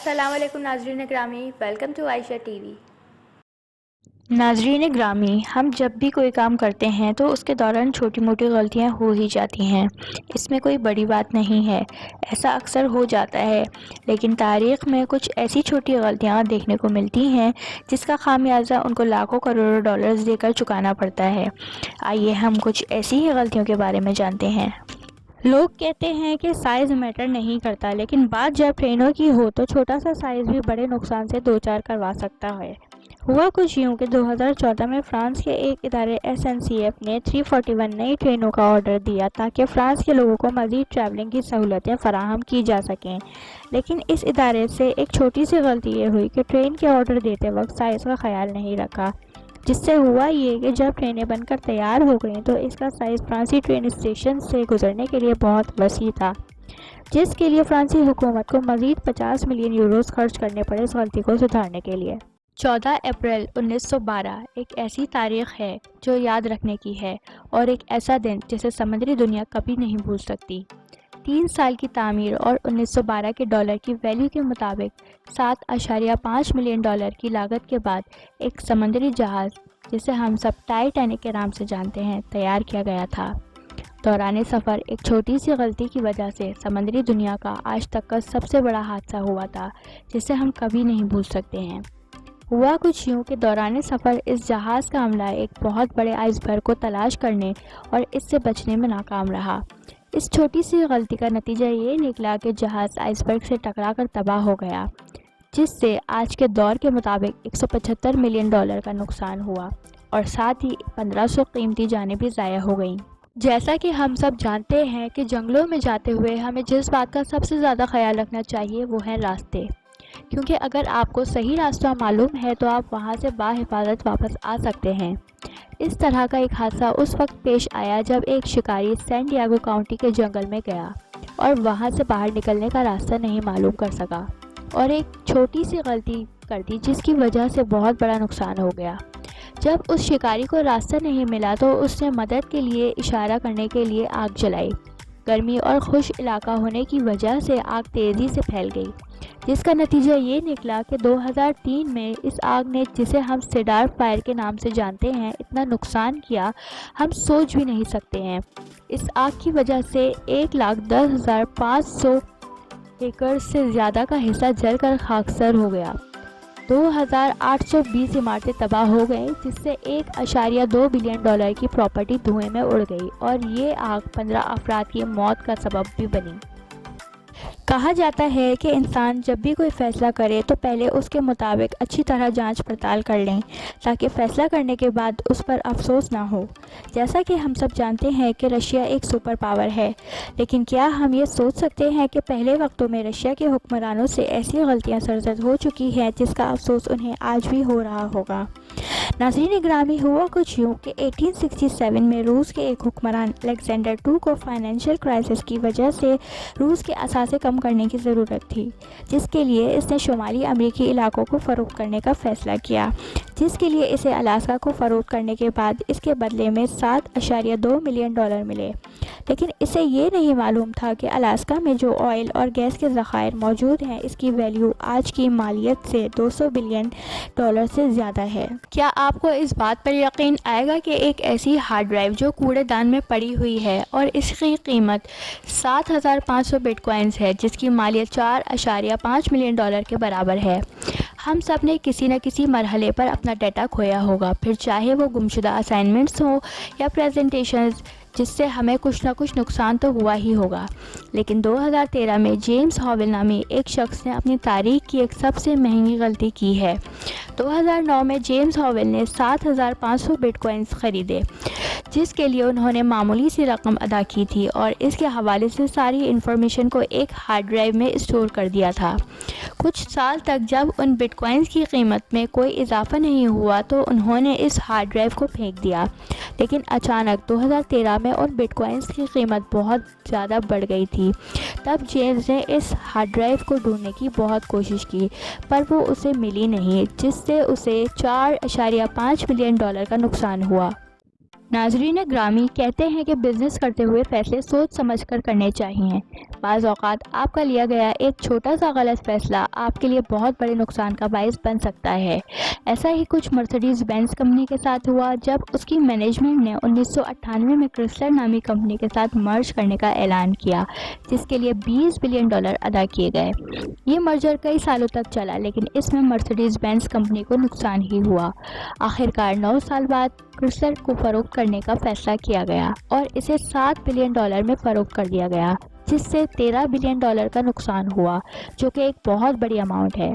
अस्सलाम वालेकुम नाज़रीन ग्रामी, वेलकम टू आयशा टीवी। नाज़रीन ग्रामी, हम जब भी कोई काम करते हैं तो उसके दौरान छोटी मोटी गलतियां हो ही जाती हैं। इसमें कोई बड़ी बात नहीं है, ऐसा अक्सर हो जाता है। लेकिन तारीख़ में कुछ ऐसी छोटी गलतियां देखने को मिलती हैं जिसका खामियाजा उनको लाखों करोड़ों डॉलर्स देकर चुकाना पड़ता है। आइए हम कुछ ऐसी ही गलतियों के बारे में जानते हैं। लोग कहते हैं कि साइज़ मैटर नहीं करता, लेकिन बात जब ट्रेनों की हो तो छोटा सा साइज़ भी बड़े नुकसान से दो चार करवा सकता है। हुआ कुछ यूँ कि 2014 में फ्रांस के एक इदारे SNCF ने 341 नई ट्रेनों का ऑर्डर दिया ताकि फ़्रांस के लोगों को मज़ीद ट्रैवलिंग की सहूलतें फ़राहम की जा सकें। लेकिन इस इदारे से एक छोटी सी गलती ये हुई कि ट्रेन के ऑर्डर देते वक्त साइज़ का ख्याल नहीं रखा, जिससे हुआ ये कि जब ट्रेनें बनकर तैयार हो गईं तो इसका साइज़ फ्रांसी ट्रेन स्टेशन से गुजरने के लिए बहुत वसी था, जिसके लिए फ्रांसी हुकूमत को मज़ीद 50 मिलियन यूरोस खर्च करने पड़े इस गलती को सुधारने के लिए। 14 अप्रैल 1912 एक ऐसी तारीख़ है जो याद रखने की है और एक ऐसा दिन जिसे समुद्री दुनिया कभी नहीं भूल सकती। 3 साल की तामीर और 1912 के डॉलर की वैल्यू के मुताबिक 7.5 मिलियन डॉलर की लागत के बाद एक समुद्री जहाज़, जिसे हम सब टाइटैनिक के नाम से जानते हैं, तैयार किया गया था। दौरान सफ़र एक छोटी सी गलती की वजह से समुद्री दुनिया का आज तक का सबसे बड़ा हादसा हुआ था, जिसे हम कभी नहीं भूल सकते हैं। हुआ कुछ यूँ कि दौरान सफ़र इस जहाज़ का अमला एक बहुत बड़े आइसबर्ग को तलाश करने और इससे बचने में नाकाम रहा। इस छोटी सी गलती का नतीजा ये निकला कि जहाज़ आइसबर्ग से टकराकर तबाह हो गया, जिससे आज के दौर के मुताबिक 175 मिलियन डॉलर का नुकसान हुआ और साथ ही 1500 कीमती जानें भी ज़ाया हो गईं। जैसा कि हम सब जानते हैं कि जंगलों में जाते हुए हमें जिस बात का सबसे ज़्यादा ख्याल रखना चाहिए वो है रास्ते, क्योंकि अगर आपको सही रास्ता मालूम है तो आप वहां से बाहिफाजत वापस आ सकते हैं। इस तरह का एक हादसा उस वक्त पेश आया जब एक शिकारी सैन डिएगो काउंटी के जंगल में गया और वहां से बाहर निकलने का रास्ता नहीं मालूम कर सका और एक छोटी सी गलती कर दी, जिसकी वजह से बहुत बड़ा नुकसान हो गया। जब उस शिकारी को रास्ता नहीं मिला तो उसने मदद के लिए इशारा करने के लिए आग जलाई। गर्मी और खुश इलाका होने की वजह से आग तेज़ी से फैल गई, जिसका नतीजा ये निकला कि 2003 में इस आग ने, जिसे हम सेडार फायर के नाम से जानते हैं, इतना नुकसान किया हम सोच भी नहीं सकते हैं। इस आग की वजह से 1,10,500 एकड़ से ज़्यादा का हिस्सा जलकर खाकसर हो गया। 2,820 इमारतें तबाह हो गई, जिससे 1.2 बिलियन डॉलर की प्रॉपर्टी धुएं में उड़ गई और ये आग 15 अफराद की मौत का सबब भी बनी। कहा जाता है कि इंसान जब भी कोई फ़ैसला करे तो पहले उसके मुताबिक अच्छी तरह जांच पड़ताल कर लें, ताकि फ़ैसला करने के बाद उस पर अफसोस ना हो। जैसा कि हम सब जानते हैं कि रशिया एक सुपर पावर है, लेकिन क्या हम ये सोच सकते हैं कि पहले वक्तों में रशिया के हुक्मरानों से ऐसी गलतियां सरजद हो चुकी हैं जिसका अफसोस उन्हें आज भी हो रहा होगा। नाज़रीन ग्रामी, हुआ कुछ यूँ कि 1867 में रूस के एक हुक्मरान अलेक्जेंडर II को फाइनेंशियल क्राइसिस की वजह से रूस के असासे कम करने की ज़रूरत थी, जिसके लिए इसने शुमाली अमेरिकी इलाकों को फ़रोख्त करने का फ़ैसला किया, जिसके लिए इसे अलास्का को फ़रोख्त करने के बाद इसके बदले में 7.2 मिलियन डॉलर मिले। लेकिन इसे ये नहीं मालूम था कि अलास्का में जो ऑयल और गैस के ज़खायर मौजूद हैं, इसकी वैल्यू आज की मालियत से 200 बिलियन डॉलर से ज़्यादा है। क्या आपको इस बात पर यकीन आएगा कि एक ऐसी हार्ड ड्राइव जो कूड़ेदान में पड़ी हुई है और इसकी कीमत 7,500 बिटकॉइंस है, जिसकी मालियत 4.5 मिलियन डॉलर के बराबर है। हम सब ने किसी न किसी मरहले पर अपना डाटा खोया होगा, फिर चाहे वो गुमशुदा असाइनमेंट्स हो या प्रेजेंटेशंस, जिससे हमें कुछ ना कुछ नुकसान तो हुआ ही होगा। लेकिन 2013 में जेम्स हॉवेल नामी एक शख्स ने अपनी तारीख की एक सबसे महंगी गलती की है। 2009 में जेम्स हॉवेल ने 7,500 बिटकॉइंस खरीदे, जिसके लिए उन्होंने मामूली सी रकम अदा की थी और इसके हवाले से सारी इन्फॉर्मेशन को एक हार्ड ड्राइव में स्टोर कर दिया था। कुछ साल तक जब उन बिटकॉइंस की कीमत में कोई इजाफा नहीं हुआ तो उन्होंने इस हार्ड ड्राइव को फेंक दिया। लेकिन अचानक 2013 में उन बिटकॉइंस की कीमत बहुत ज़्यादा बढ़ गई थी। तब जेम्स ने इस हार्ड ड्राइव को ढूंढने की बहुत कोशिश की, पर वो उसे मिली नहीं, जिससे उसे 4.5 मिलियन डॉलर का नुकसान हुआ। ناظرین گرامی، کہتے ہیں کہ بزنس کرتے ہوئے فیصلے سوچ سمجھ کر کرنے چاہیے۔ بعض اوقات آپ کا لیا گیا ایک چھوٹا سا غلط فیصلہ آپ کے لیے بہت بڑے نقصان کا باعث بن سکتا ہے۔ ایسا ہی کچھ مرسڈیز بینز کمپنی کے ساتھ ہوا جب اس کی مینجمنٹ نے 1998 میں کرسلر نامی کمپنی کے ساتھ مرج کرنے کا اعلان کیا، جس کے لیے $20 بلین ادا کیے گئے۔ یہ مرجر کئی سالوں تک چلا، لیکن اس میں مرسڈیز بینز کمپنی کو نقصان ہی ہوا۔ آخرکار 9 سال بعد کرسلر کو فروخت کرنے کا فیصلہ کیا گیا اور اسے $7 بلین میں فروخت کر دیا گیا، جس سے $13 بلین کا نقصان ہوا، جو کہ ایک بہت بڑی اماؤنٹ ہے۔